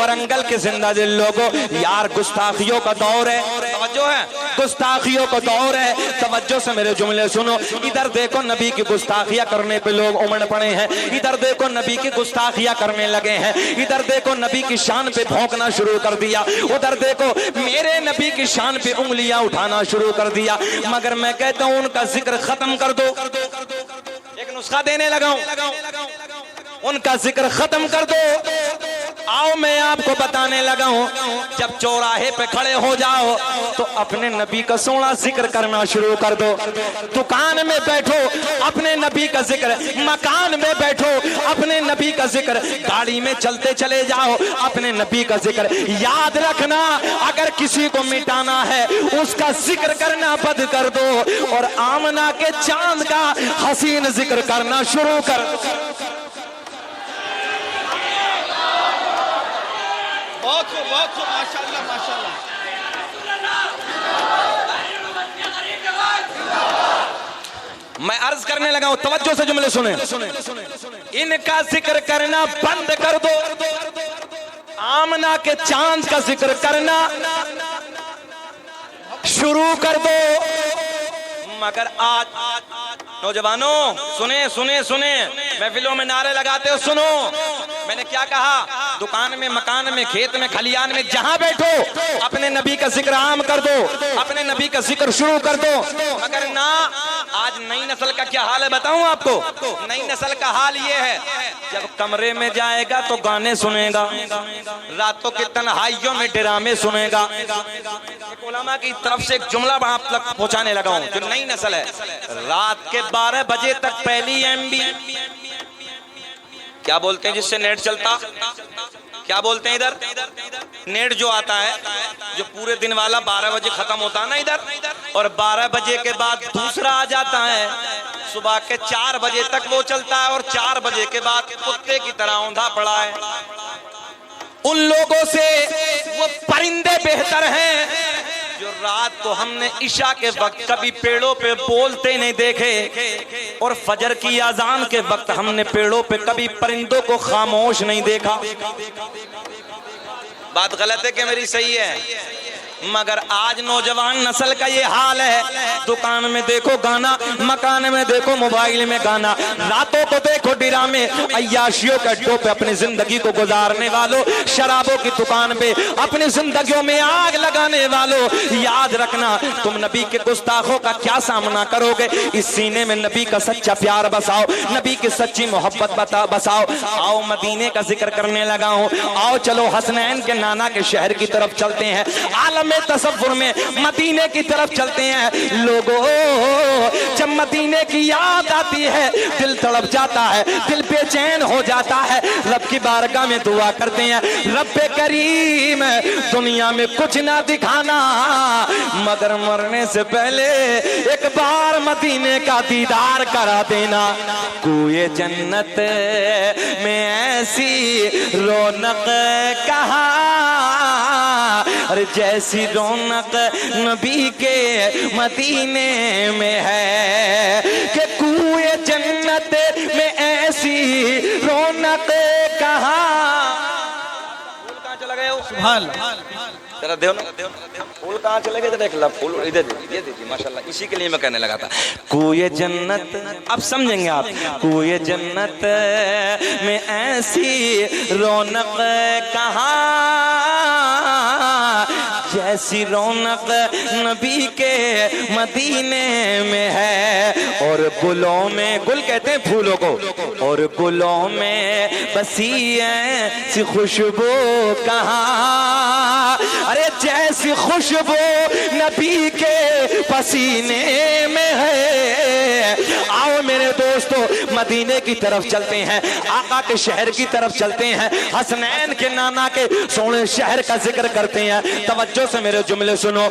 वरंगल के जिंदा दिल लोगों, यार गुस्ताखियों का दौर है, तवज्जो है, गुस्ताखियों का दौर है, तवज्जो से मेरे जुमले सुनो। इधर देखो नबी की गुस्ताखियां करने पे लोग उमड़ पड़े हैं, इधर देखो नबी की गुस्ताखियां करने लगे हैं, इधर देखो नबी की शान पे भौंकना शुरू कर दिया, उधर देखो मेरे नबी की शान पे उंगलियां उठाना शुरू कर दिया। मगर मैं कहता हूं उनका जिक्र खत्म कर दो, एक नुस्खा देने लगा हूं, उनका जिक्र खत्म कर दो। आओ मैं आपको बताने लगा हूं, जब चौराहे पे खड़े हो जाओ तो अपने नबी का सोना जिक्र करना शुरू कर दो। दुकान में बैठो अपने नबी का जिक्र, मकान में बैठो अपने नबी का जिक्र, गाड़ी में चलते चले जाओ अपने नबी का जिक्र। याद रखना अगर किसी को मिटाना है उसका जिक्र करना बंद कर दो और आमना के चांद का हसीन जिक्र करना शुरू कर। बहुत खूब माशाल्लाह माशाल्लाह। मैं अर्ज करने लगा हूं, तवज्जो से जुमले सुने। इनका जिक्र करना बंद कर दो, आमना के चांद का जिक्र करना शुरू कर दो। मगर आज नौजवानों सुने सुने सुने, महफिलों में नारे लगाते हो, सुनो मैंने क्या कहा। दुकान में, मकान में, खेत में, खलियान में, जहां बैठो अपने नबी का जिक्र आम कर दो, अपने नबी का जिक्र शुरू कर दो। मगर ना, आज नई नस्ल का क्या हाल है बताऊं आपको। नई नस्ल का हाल ये है, जब कमरे में जाएगा तो गाने सुनेगा, रातों के तन्हाइयों में ड्रामे सुनेगा। एक उलमा की तरफ से एक जुमला आप तक पहुंचाने लगा हूं, जो नई नस्ल है, रात के 12 बजे तक पहली MB, क्या बोलते हैं जिससे नेट चलता, क्या बोलते हैं इधर, नेट जो आता है, जो पूरे दिन वाला 12 बजे खत्म होता है ना इधर, और 12 बजे के बाद दूसरा आ जाता है, सुबह के 4 बजे तक वो चलता है, और 4 बजे के बाद कुत्ते की तरह औंधा पड़ा है। उन लोगों से वो परिंदे बेहतर हैं जो रात को हमने इशा के वक्त कभी पेड़ों पे बोलते नहीं देखे, और फजर की अजान के वक्त हमने पेड़ों पे कभी परिंदों को खामोश नहीं देखा। बात गलत है कि मेरी सही है? मगर आज नौजवान नस्ल का ये हाल है, दुकान में देखो गाना, मकान में देखो मोबाइल में गाना, रातों को देखो ड्रामे, अय्याशियों के अड्डों पे अपनी जिंदगी को गुजारने वालों, शराबों की दुकान पे अपनी जिंदगियों में आग लगाने वालों, याद रखना तुम नबी के गुस्ताखों का क्या सामना करोगे। इस सीने में नबी का सच्चा प्यार बसाओ, नबी की सच्ची मोहब्बत बसाओ। आओ मदीने का जिक्र करने लगा हूँ, आओ चलो हसनैन के नाना के शहर की तरफ चलते हैं, आलम तसव्वुर में मदीने की तरफ चलते हैं। लोगों, जब मदीने की याद आती है दिल तड़प जाता है, दिल बेचैन हो जाता है। रब की बारगाह में दुआ करते हैं, रब्बे करीम दुनिया में कुछ ना दिखाना, मगर मरने से पहले एक बार मदीने का दीदार करा देना। कोई जन्नत में ऐसी रौनक कहाँ, अरे जैसी रौनक नबी के मदीने में है, कि कुए जन्नत में ऐसी रौनक कहाँ। फूल कहाँ चला गया? सुभान अल्लाह, जरा देव ना, फूल कहाँ चले गए? देख ला फूल इधर, ये देखिए माशाल्लाह, इसी के लिए मैं कहने लगा था। कुए जन्नत, अब समझेंगे आप, कुए जन्नत में ऐसी रौनक कहाँ, जैसी रौनक नबी के मदीने में है। और गुलों में, गुल कहते हैं फूलों को, और गुलों में बसी ऐसी खुशबू कहाँ, अरे जैसी खुशबू नबी के पसीने में है। आओ मेरे दोस्तों मदीने की तरफ चलते हैं, आका के शहर की तरफ चलते हैं, हसनैन के नाना के सोने शहर का जिक्र करते हैं। तवज्जो से मेरे जुमले सुनो।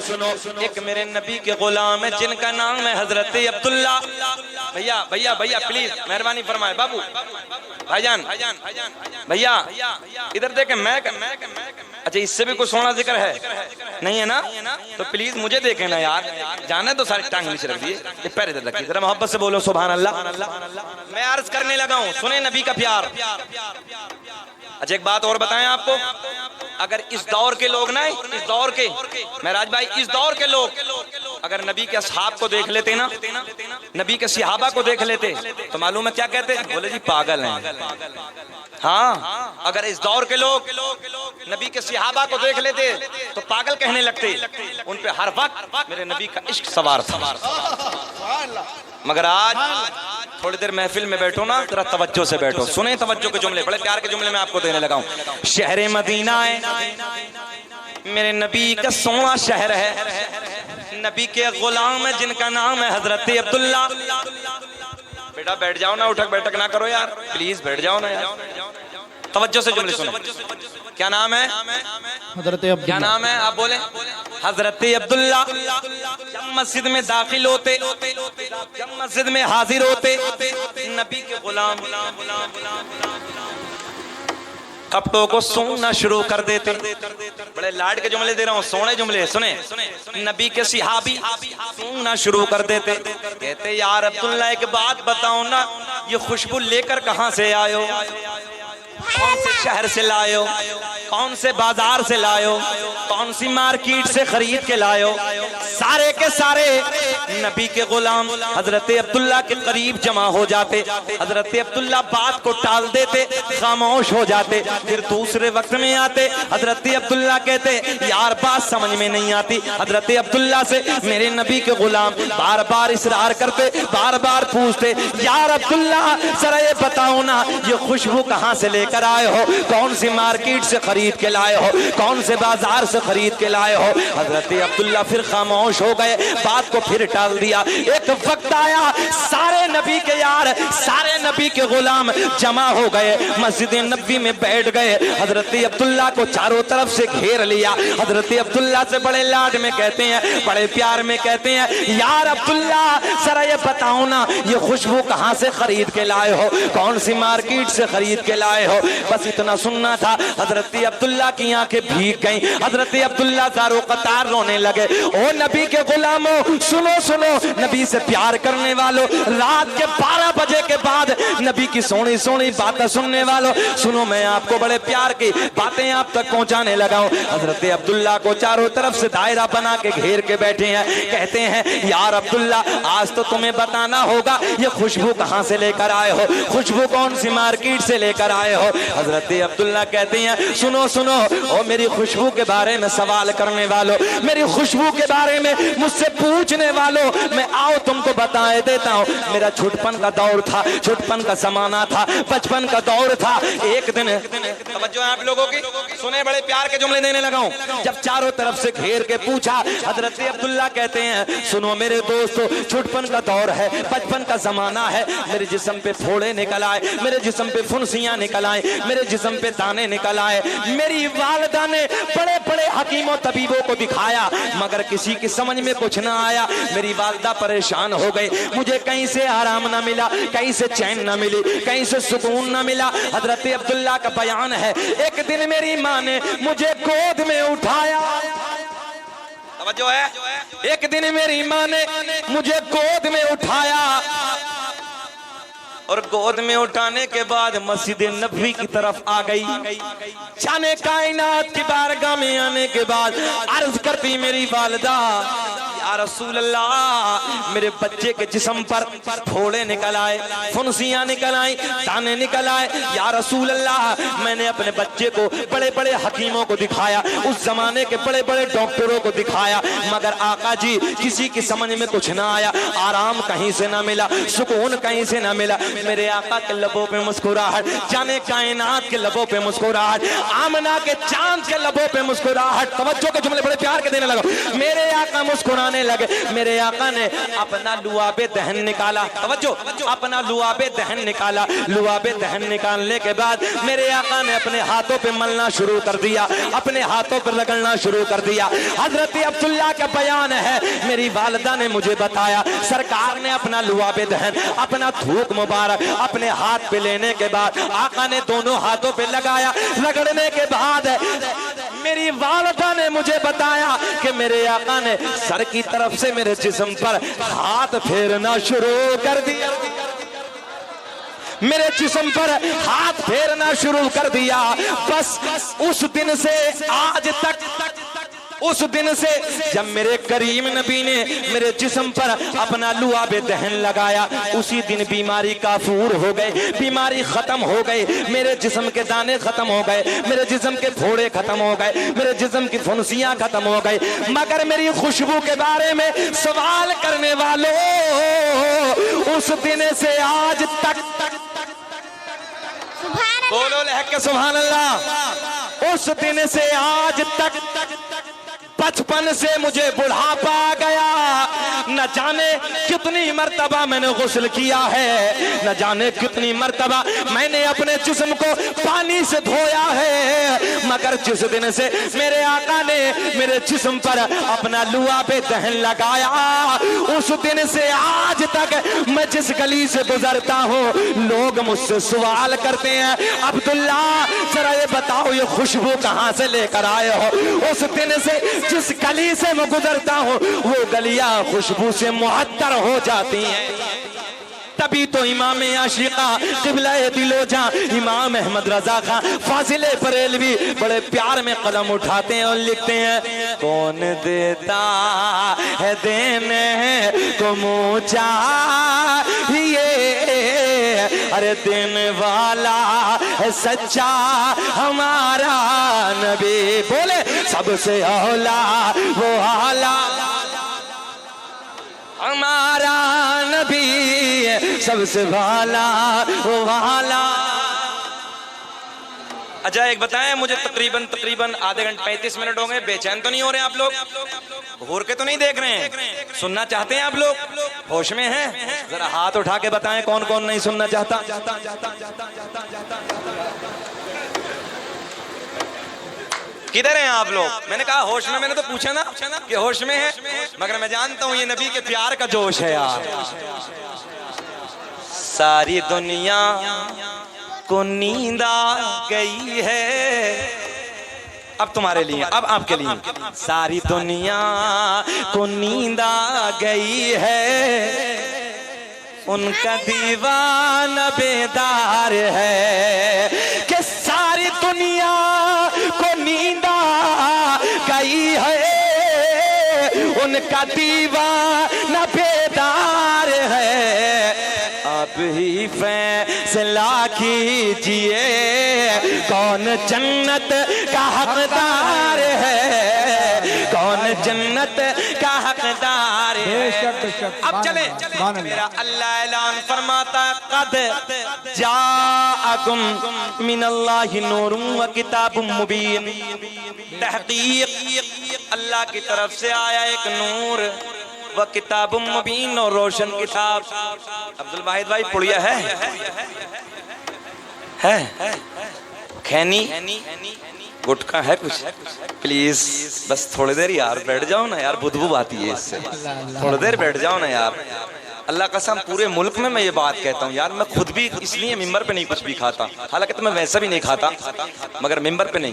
एक मेरे नबी के गुलाम है जिनका नाम है हजरत अब्दुल्ला। भैया भैया भैया प्लीज मेहरबानी फरमाए, बाबू भाईजान भैया इधर देखें। मैं अच्छा इससे भी कोई सोना जिक्र है नहीं है ना, तो प्लीज मुझे देखें ना यार, जाने तो सारी टांग नीचे रख दिए, ये पैर इधर रखिए, जरा मोहब्बत से बोलो सुभान अल्लाह। मैं अर्ज करने लगा हूँ, सुने नबी का प्यार। अच्छा एक बात और बताएं आपको, अगर इस दौर के लोग ना, इस दौर के महराज भाई, इस दौर के लोग अगर नबी के असहाब को देख लेते ना, नबी के सिहाबा को देख लेते तो मालूम है क्या कहते? बोले जी पागल हैं। हाँ, अगर इस दौर के लोग नबी के सिहाबा को देख लेते तो पागल कहने लगते। उन पे हर वक्त मेरे नबी का इश्क सवार था। मगर आज थोड़ी देर महफिल में बैठो ना, जरा तवज्जो से बैठो, सुने तवज्जो के जुमले, बड़े प्यार के जुमले मैं आपको देने लगा हूं। शहर मदीना है मेरे नबी का सोना शहर है, नबी के गुलाम है जिनका नाम है हजरत अब्दुल्ला। बेटा बैठ जाओ ना, उठक बैठक ना करो यार, प्लीज बैठ जाओ ना यार, तवज्जो से जुमले सुनो। क्या नाम है? हजरत क्या नाम है? आप बोले। हजरत अब्दुल्ला। जब मस्जिद में दाखिल होते, जब मस्जिद में हाजिर होते, नबी के गुलाम कपड़ों को सूंघना शुरू कर देते। बड़े लाड के जुमले दे रहा हूँ, सोने जुमले सुने। नबी के सिहाबी सूंघना शुरू कर देते, कहते यार अब्दुल्ला एक बात बताओ ना, ये खुशबू लेकर कहाँ से आयो? कौन से शहर से लायो? कौन से बाजार से लायो? कौन सी मार्केट से खरीद के लायो? सारे के सारे नबी के गुलाम हजरत अब्दुल्ला के करीब जमा हो जाते। हजरत अब्दुल्ला बात को टाल देते, खामोश हो जाते। फिर दूसरे वक्त में आते, हजरत अब्दुल्ला कहते यार बात समझ में नहीं आती। हजरत अब्दुल्ला से मेरे नबी के गुलाम बार बार इसरार करते, बार बार पूछते यार अब्दुल्ला जरा ये बताओ ना, ये खुशबू कहाँ से लेकर आए हो? कौन सी मार्केट से खरीद के लाए हो? कौन से बाजार से खरीद के लाए हो? हजरत अब्दुल्ला फिर खामोश हो गए, बात को फिर टाल दिया। एक वक्त आया, सारे नबी के यार, सारे नबी के गुलाम जमा हो गए, मस्जिद नबी में बैठ गए। हजरत अब्दुल्ला को चारों तरफ से घेर लिया। हजरत अब्दुल्ला से बड़े लाड में कहते हैं, बड़े प्यार में कहते हैं यार अब्दुल्ला जरा ये बताओ ना, ये खुशबू कहाँ से खरीद के लाए हो? कौन सी मार्केट से खरीद के लाए हो? बस इतना सुनना था। हजरत अब्दुल्ला की आंखें भीग गईं। हजरत अब्दुल्ला ज़ारो कतार रोने लगे। ओ नबी के गुलामों सुनो सुनो, नबी से प्यार करने वालों, रात के 12 बजे के बाद नबी की सोनी सोनी बातें सुनने वालों, सुनो मैं आपको बड़े प्यार की बातें आप तक पहुंचाने लगा हूं। हजरत अब्दुल्ला को चारों तरफ से दायरा बना के घेर के बैठे हैं। कहते हैं यार अब्दुल्ला आज तो तुम्हें बताना होगा, ये खुशबू कहां से लेकर आए हो? खुशबू कौन सी मार्केट से लेकर आए हो? हजरत अब्दुल्ला कहते हैं सुनो सुनो, ओ मेरी खुशबू के बारे में सवाल करने वालों, मेरी खुशबू के बारे में मुझसे पूछने वालों, मैं आओ तुमको बताए देता हूँ। मेरा छुटपन का दौर था, छुटपन का जमाना था, बचपन का दौर था। एक दिन तवज्जो है आप लोगों की, सुने बड़े प्यार के जुमले देने लगा हूँ। जब चारों तरफ से घेर के पूछा, हजरत अब्दुल्ला कहते हैं सुनो मेरे दोस्तों, छुटपन का दौर है, बचपन का जमाना है। मेरे जिस्म पे फोड़े निकल आए, मेरे जिस्म पे फुंसियां निकल आए, मेरे जिस्म पे दाने निकल आए। मेरी वालिदा ने बड़े बड़े हकीमों तबीबों को दिखाया, मगर किसी की समझ में कुछ ना आया। मेरी वालिदा परेशान हो गई, मुझे कहीं से आराम ना मिला, कहीं से चैन ना मिली, कहीं से सुकून ना मिला। हजरत अब्दुल्ला का बयान है, एक दिन मेरी माँ ने मुझे गोद में उठाया। तवज्जो है, एक दिन मेरी माँ ने मुझे गोद में उठाया और गोद में उठाने के बाद मस्जिद नबवी की तरफ आ गई। जाने कायनात की बारगाह में आने के बाद अर्ज करती मेरी वालिदा या रसूल अल्लाह, मेरे बच्चे के जिस्म पर फोड़े निकल आए, फुंसियां निकल आई, दाने निकल आए। या रसूल अल्लाह, मैंने अपने बच्चे को बड़े बड़े हकीमों को दिखाया, उस जमाने के बड़े बड़े डॉक्टरों को दिखाया, मगर आका जी किसी की समझ में कुछ ना आया, आराम कहीं से ना मिला, सुकून कहीं से ना मिला। मेरे आका के लबों पे मुस्कुराहट, जाने कायनात के लबों पे मुस्कुराहट, आमना के चांद के लबों पे मुस्कुराहट। तवज्जो के जुमले बड़े प्यार के देने लगा। मेरे आका मुस्कुराने लगे। मेरे आका ने अपना लुआबे दहन निकाला। तवज्जो, अपना लुआबे दहन निकाला। लुआबे दहन निकालने के बाद मेरे आका ने अपने हाथों पे मलना शुरू कर दिया, अपने हाथों पर रगड़ना शुरू कर दिया। हजरत अब्दुल्ला का बयान है, मेरी वालिदा ने मुझे बताया, सरकार ने अपना लुआबे दहन, अपना थूक मुबारक अपने हाथ पे लेने के बाद आका ने दोनों हाथों पे लगाया। रगड़ने के बाद मेरी वालिदा ने मुझे बताया कि मेरे आका ने सर की तरफ से मेरे जिस्म पर हाथ फेरना शुरू कर दिया। मेरे जिस्म पर हाथ फेरना शुरू कर दिया। बस उस दिन से आज तक, उस दिन से जब मेरे करीम नबी ने मेरे जिस्म पर अपना लुआबे दहन लगाया, उसी दिन बीमारी काफूर हो गए, बीमारी खत्म हो गई, मेरे जिस्म के दाने खत्म हो गए, मेरे जिस्म के फोड़े खत्म हो गए, मेरे जिस्म की फुंसियां खत्म हो गई। मगर मेरी खुशबू के बारे में सवाल करने वालों, उस दिन से आज तक, बोलो लहक के सुभान अल्लाह, उस दिन से आज तक, बचपन से मुझे बुढ़ापा आ गया। न जाने कितनी मर्तबा मैंने गुस्ल किया है, न जाने कितनी मर्तबा मैंने अपने जिस्म को पानी से धोया है, मगर जिस दिन से मेरे आका ने मेरे जिस्म पर अपना लुआबे दहन लगाया, उस दिन से आज तक मैं जिस गली से गुजरता हूँ, लोग मुझसे सवाल करते हैं, अब्दुल्ला जरा ये बताओ ये खुशबू कहाँ से लेकर आए हो। उस दिन से जिस गली से मैं गुजरता हूँ, वो गलियां खुशबू से मुअत्तर हो जाती हैं। तभी तो इमाम आशिका क़िबला दिलोजा इमाम अहमद रजा खान फाजिले बरेलवी बड़े प्यार में कलम उठाते हैं और लिखते हैं, कौन देता है देने को मुँह चाहिए, अरे देने वाला है सच्चा हमारा नबी। बोले सबसे औला वो आला हमारा नबी, सबसे वाला वो वाला। अच्छा एक बताएं मुझे, तकरीबन आधे घंटे 35 मिनट हो गए, बेचैन तो नहीं हो रहे आप लोग? घूर के तो नहीं देख रहे हैं? सुनना चाहते हैं आप लोग? होश में हैं? जरा हाथ उठा के बताएं कौन कौन नहीं सुनना चाहता। किधर हैं आप लोग? मैंने कहा होश में, मैंने तो पूछा ना कि होश में है, मगर मैं जानता हूं ये नबी के प्यार का जोश है यार। सारी दुनिया को नींद आ गई है, अब तुम्हारे लिए, अब आपके लिए। सारी दुनिया को नींद आ गई है, उनका दीवाना बेदार है, कि सारी दुनिया को नींद आ गई है, उनका दीवाना बेदार है। आप ही फैसला कीजिए कौन जन्नत का हकदार है, कौन जन्नत का हकदार है। अब चले, मेरा अल्लाह ऐलान फरमाता है, कद जाअकुम मिनल्लाहि नूरुम व किताबुम मुबीन। तहकीक अल्लाह की तरफ से आया एक नूर व किताबुम मुबीन, और रोशन किताब। अब्दुल वाहिद भाई पुड़िया है खैनी गुटखा है कुछ? प्लीज बस थोड़ी देर यार बैठ जाओ ना यार, बुदबू आती है इससे, थोड़ी देर बैठ जाओ ना यार। अल्लाह कसम पूरे मुल्क में मैं ये बात कहता हूँ यार, मैं खुद भी इसलिए मिंबर पे नहीं कुछ भी खाता, हालांकि तो मैं वैसा भी नहीं खाता, मगर मिंबर पे नहीं,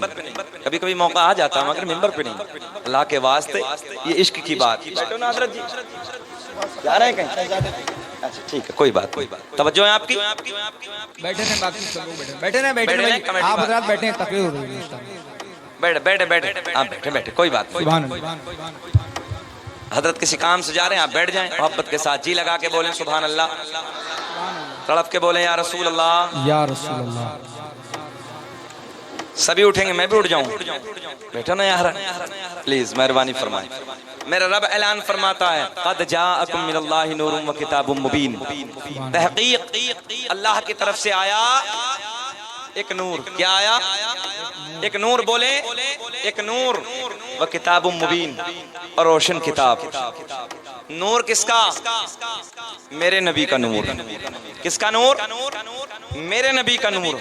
कभी कभी मौका आ जाता मगर मिंबर पे नहीं। अल्लाह के वास्ते ये इश्क की बात। बैठो ना हजरत जी, जा रहे हैं कहीं? अच्छा ठीक है, कोई बात तवज्जो है आपकी। बैठे हैं बाकी सब लोग, बैठे हैं आप हजरात बैठे हैं, तकरीर हो रही है। बैठे आप बैठे कोई बात नहीं। हजरत किसी काम से जा रहे हैं, आप बैठ जाएं, मोहब्बत के साथ जी लगा के बोलें सुभान अल्लाह, तड़प के बोलें या रसूल अल्लाह, या रसूल अल्लाह। सभी उठेंगे, मैं भी उठ जाऊं? बैठो ना यार प्लीज, मेहरबानी फरमाएं। मेरा रब ऐलान फरमाता है, कद जाअकुम मिनल्लाहि नूरुम व किताबुम मुबीन। तहकीक अल्लाह की तरफ से आया एक नूर। क्या आया? एक नूर। बोले एक नूर व किताबुम मुबीन, और रोशन किताब। नूर किसका? मेरे नबी का नूर। किसका नूर? मेरे नबी का नूर।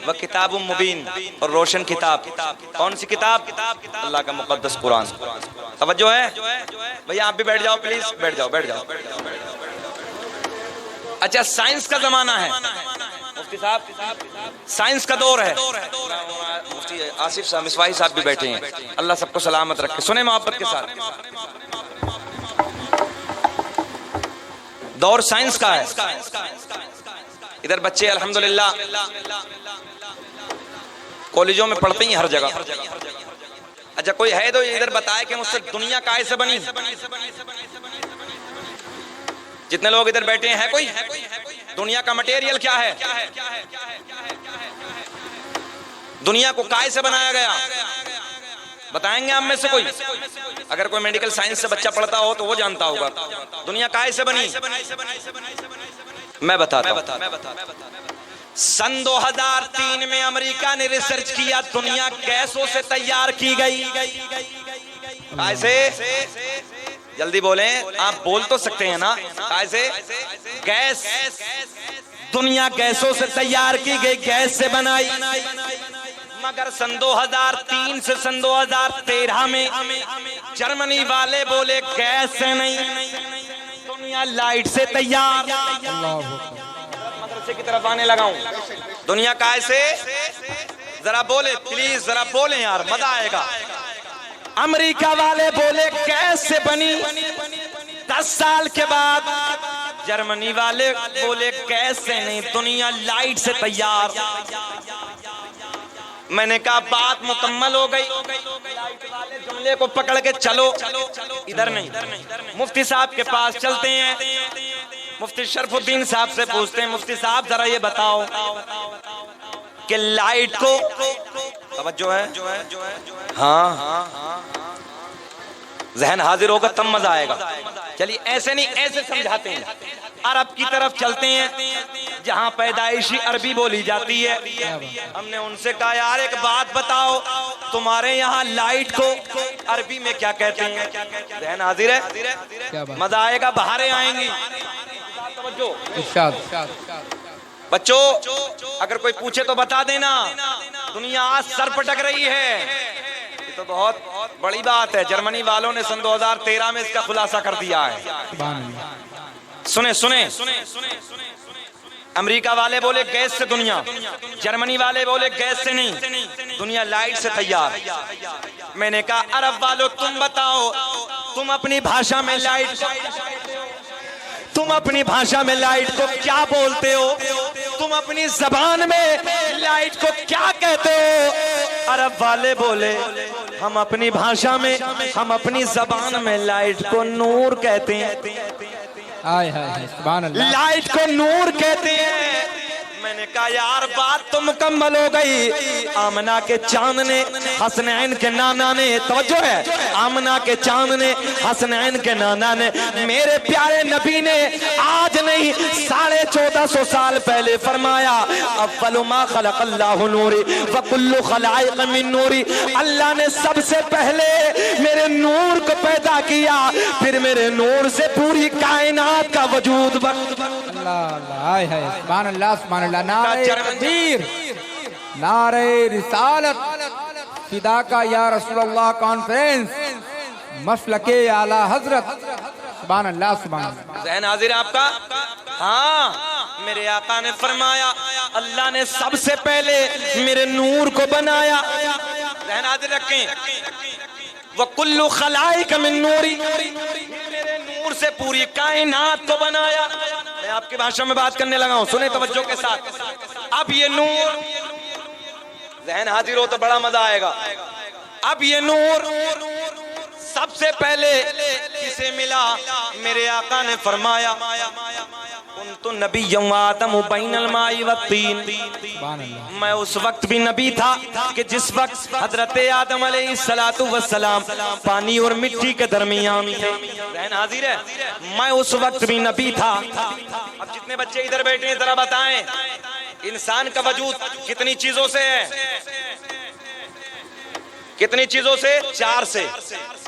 व किताबुम मुबीन, और रोशन किताब। कौन सी किताब? अल्लाह का मुकद्दस कुरान। तवज्जो है भैया, आप भी बैठ जाओ प्लीज, बैठ जाओ। अच्छा साइंस का जमाना है मुफ्ती साहब, साइंस का दौर है। मुफ्ती आसिफ साहब मिसवाही साहब भी बैठे हैं, अल्लाह सबको सलामत रखे। सुने मोहब्बत के साथ, दौर साइंस का है। इधर बच्चे अल्हम्दुलिल्लाह कॉलेजों में पढ़ते ही हर जगह। अच्छा कोई है तो इधर बताए कि मुझसे दुनिया काहे से बनी? जितने लोग इधर बैठे हैं कोई दुनिया का मटेरियल क्या है? दुनिया को काहे से बनाया गया? बताएंगे आप में से कोई? अगर कोई मेडिकल साइंस से बच्चा पढ़ता हो तो वो जानता होगा दुनिया काहे से बनी। मैं बताता हूं। सन 2003 में अमेरिका ने रिसर्च किया, दुनिया गैसों से तैयार की गई। कैसे? जल्दी बोलें, आप बोल तो सकते हैं ना? कैसे? गैस, दुनिया गैसों से तैयार की गई, गैस से बनाई। मगर सन 2003 से सन 2013 में जर्मनी वाले बोले गैस से नहीं, दुनिया लाइट से तैयार। मदरसे की तरफ आने लगा हूं। दुनिया कैसे? जरा बोले प्लीज, जरा बोले यार, मजा आएगा। अमेरिका वाले बोले गैस से बनी। 10 साल के बाद जर्मनी वाले बोले गैस से नहीं, दुनिया लाइट से तैयार। मैंने कहा बात मुकम्मल हो गई, लाइट वाले जुमले को पकड़ के चलो, इधर नहीं, मुफ्ती साहब के पास चलते हैं। मुफ्ती शरफुद्दीन साहब से पूछते हैं, मुफ्ती साहब जरा ये बताओ कि लाइट को, तवज्जो है, हाँ जहन हाजिर होगा तब मजा आएगा। चलिए ऐसे नहीं, ऐसे समझाते हैं। अरब की तरफ चलते हैं जहाँ पैदाइशी अरबी बोली जाती है। हमने उनसे कहा यार एक बात बताओ, तुम्हारे यहाँ लाइट को अरबी में क्या कहते हैं? जहन हाजिर है, मजा आएगा, बहारें आएंगी। बच्चों अगर कोई पूछे तो बता देना। दुनिया आज सर पटक रही है, ये तो बहुत बड़ी बात है। जर्मनी वालों ने सन 2013 में इसका खुलासा कर दिया है। सुने सुने, अमेरिका वाले बोले गैस से दुनिया, जर्मनी वाले बोले गैस से नहीं, दुनिया लाइट से तैयार। मैंने कहा अरब वालों तुम बताओ, तुम अपनी भाषा में लाइट, तुम अपनी भाषा में लाइट को क्या बोलते हो? तुम अपनी जबान में लाइट को क्या कहते हो? अरब वाले बोले हम अपनी भाषा में, हम अपनी जबान में लाइट को नूर कहते हैं। सुभान अल्लाह, लाइट को नूर कहते हैं। मैंने कहा यार बात तो मुकम्मल हो गई। आमना के चांद ने, हसनैन के नाना ने, तवज्जो है, आमना के चांद ने, हसनैन के नाना ने, मेरे प्यारे नबी ने आज नहीं 1450 साल पहले फरमाया अव्वलु मा खलक़ल्लाहु नूरी व कुल्लु खलाइक़ मिन नूरी। अल्लाह ने सबसे पहले मेरे नूर को पैदा किया, फिर मेरे नूर से पूरी कायनात का वजूद। सुभान अल्लाह, सुभान अल्लाह। नारे तकबीर, नारे रिसालत, फिदा का या रसूलल्लाह कॉन्फ्रेंस, मसलके आला हजरत। सुभान अल्लाह, सुभान अल्लाह। ज़हन हाजिर है आपका? हाँ, मेरे आका ने फरमाया अल्लाह ने सबसे पहले मेरे नूर को बनाया। ज़हन हाजिर रखें, वो कुल्लु खलाइक मिन नूरी, मेरे नूर से पूरी कायनात को बनाया। मैं आपकी भाषा में बात करने लगा हूं, सुने तवज्जो के साथ। अब ये नूर, ज़हन हाजिर हो तो बड़ा मजा आएगा। अब ये नूर सबसे पहले किसे मिला? मेरे आका ने फरमाया कुन्तु नबिय्यन व आदमु बैनल माई व तीन। मैं उस वक्त भी नबी था कि जिस वक्त हजरत आदम अलैहिस्सलातु वस्सलाम पानी और मिट्टी के दरमियान थे। ज़हन हाजिर है, मैं उस वक्त भी नबी था। अब जितने बच्चे इधर बैठे हैं जरा बताएं इंसान का वजूद कितनी चीजों से है? कितनी चीजों से? 4 से।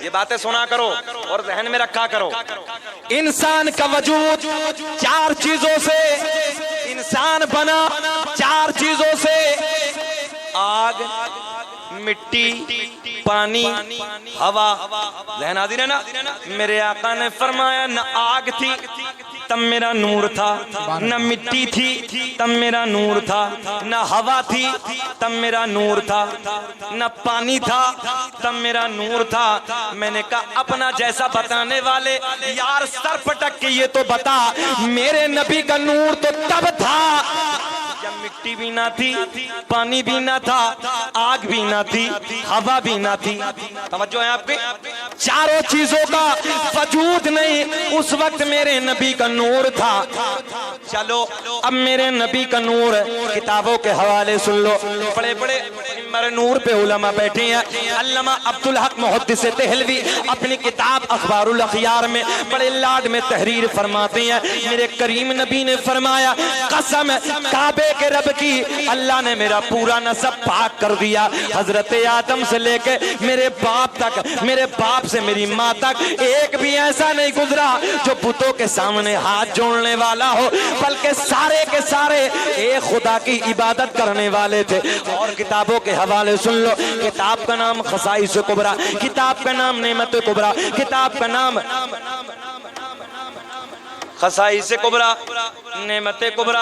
ये बातें सुना करो और जहन में रखा करो। इंसान का वजूद 4 चीजों से, इंसान बना 4 चीजों से, आग, मिट्टी, पानी, हवा। ज़हन हाजिर है ना? मेरे आका ने फरमाया न आग थी तब मेरा नूर था, न मिट्टी थी तब मेरा नूर था, न हवा थी तब मेरा नूर था, न पानी था तब मेरा नूर था। मैंने कहा अपना जैसा बताने वाले यार सर पटक के ये तो बता, मेरे नबी का नूर तो तब था मिट्टी भी ना थी, पानी भी ना था, आग भी ना थी, हवा भी ना थी। तवज्जो है आपकी? चारों चीजों का वजूद नहीं। उस वक्त मेरे नबी का नूर था। चलो अब मेरे नबी का नूर, किताबों के हवाले सुन लो। बड़े बड़े मिंबर नूर पे उलमा बैठे हैं। अल्लामा अब्दुल हक मुहद्दिस देहलवी अपनी किताब अखबारुल अखयार में बड़े लाड में तहरीर फरमाते हैं। मेरे करीम नबी ने फरमाया, कसम काबे के रब की, अल्लाह ने मेरा पूरा नसब पाक कर दिया। हजरत आदम से लेके मेरे बाप तक, मेरे बाप से मेरी माँ तक, एक भी ऐसा नहीं गुजरा जो बुतों के सामने हाथ जोड़ने वाला हो, बल्कि सारे के सारे एक खुदा की इबादत करने वाले थे। और किताबों के हवाले सुन लो। किताब का नाम खसाइस कुबरा, किताब का नाम नेमत कुबरा, किताब का नाम खसाइस कुबरा, नेमत कुबरा।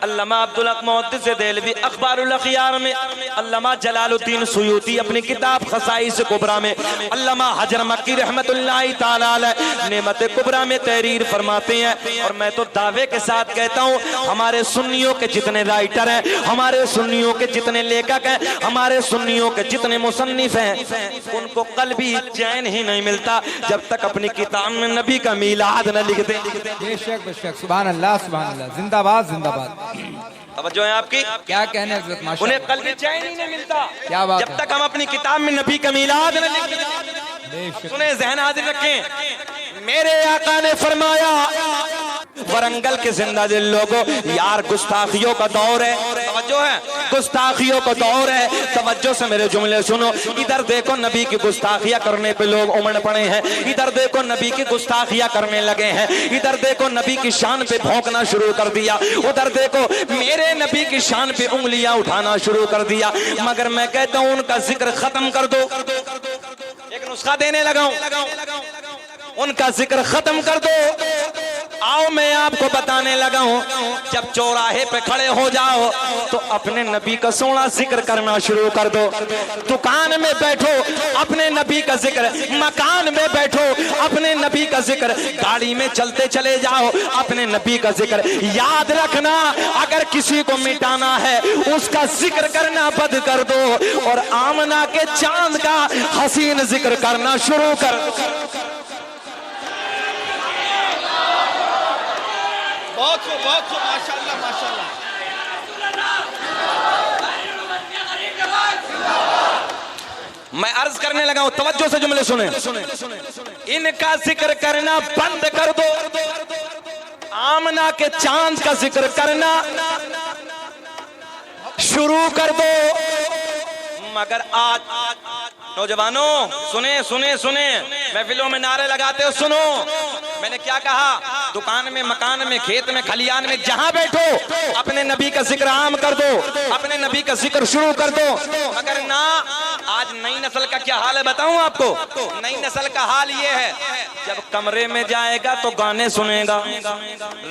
अल्लामा अब्दुल हक मुहद्दिस देहलवी अखबारुल अखयार में, अल्लामा जलालुद्दीन सुयूती अपनी किताब खसाइस कुबरा में, अल्लामा हजर मक्की रहमतुल्लाहि ताला अलैह नेमत कुबरा में तहरीर फरमाते हैं। और मैं तो दावे के साथ कहता हूँ, हमारे सुन्नियों के जितने राइटर हैं, हमारे सुन्नियों के जितने लेखक हैं, हमारे सुन्नियों के जितने मुसन्निफ हैं, उनको कल भी चैन ही नहीं मिलता जब तक अपनी किताब में नबी का मीलाद न लिख दे। बेशक बेशक, सुभान अल्लाह सुभान अल्लाह, जिंदाबाद जिंदाबाद। तवज्जो है आपकी? क्या कहने हज़रत, माशाअल्लाह। उन्हें कल भी चैन ही नहीं मिलता क्या बात जब तक हम अपनी किताब में नबी का मीलाद न लिख दें। सुने, ज़हन हाजिर रखें। मेरे आका ने फरमाया, वरंगल के जिंदा दिल लोगों, यार गुस्ताखियों का दौर है। तवज्जो है, गुस्ताखियों का दौर है। तवज्जो से मेरे जुमले सुनो। इधर देखो नबी की गुस्ताखियां करने पे लोग उमड़ पड़े हैं, इधर देखो नबी की गुस्ताखियां करने लगे हैं, इधर देखो नबी की शान पे भौंकना शुरू कर दिया, उधर देखो मेरे नबी की शान पे उंगलियां उठाना शुरू कर दिया। मगर मैं कहता हूं, उनका जिक्र खत्म कर दो। एक नुस्खा देने लगा हूं, उनका जिक्र खत्म कर दो। आओ मैं आपको बताने लगा हूं, जब चौराहे पे खड़े हो जाओ तो अपने नबी का सोना जिक्र करना शुरू कर दो। दुकान में बैठो, अपने नबी का जिक्र, मकान में बैठो, अपने नबी का जिक्र, गाड़ी में चलते चले जाओ, अपने नबी का जिक्र। याद रखना, अगर किसी को मिटाना है उसका जिक्र करना बंद कर दो और आमना के चांद का हसीन जिक्र करना शुरू कर दो। बहुत माशाल्लाह माशाल्लाह। मैं अर्ज करने लगा हूं, तवज्जो से जुमले सुने। इनका जिक्र करना बंद कर दो, आमना के चांद का जिक्र करना शुरू कर दो। मगर आज नौजवानों सुने सुने सुने, महफिलों में नारे लगाते हो, सुनो मैंने क्या कहा। दुकान में, मकान में, खेत में, खलियान में, जहां बैठो अपने नबी का जिक्र आम कर दो, अपने नबी का जिक्र शुरू कर दो। मगर ना, आज नई नस्ल का क्या हाल है बताऊं आपको। नई नस्ल का हाल ये है, जब कमरे में जाएगा तो गाने सुनेगा,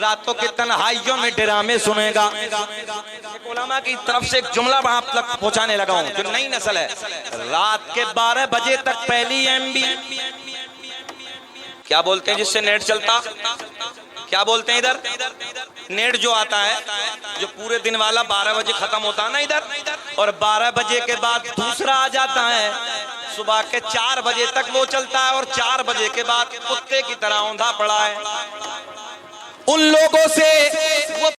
रातों की तन्हाइयों में ड्रामे सुनेगा। उलमा की तरफ से एक जुमला आप तक पहुंचाने लगा हूं, जो नई नस्ल है, रात के 12 बजे तक पहली MB, क्या बोलते हैं जिससे नेट चलता, क्या बोलते हैं इधर, नेट जो आता है, जो पूरे दिन वाला 12 बजे खत्म होता है ना इधर, और 12 बजे के बाद दूसरा आ जाता है, सुबह के 4 बजे तक वो चलता है, और 4 बजे के बाद कुत्ते की तरह औंधा पड़ा है। उन लोगों से वो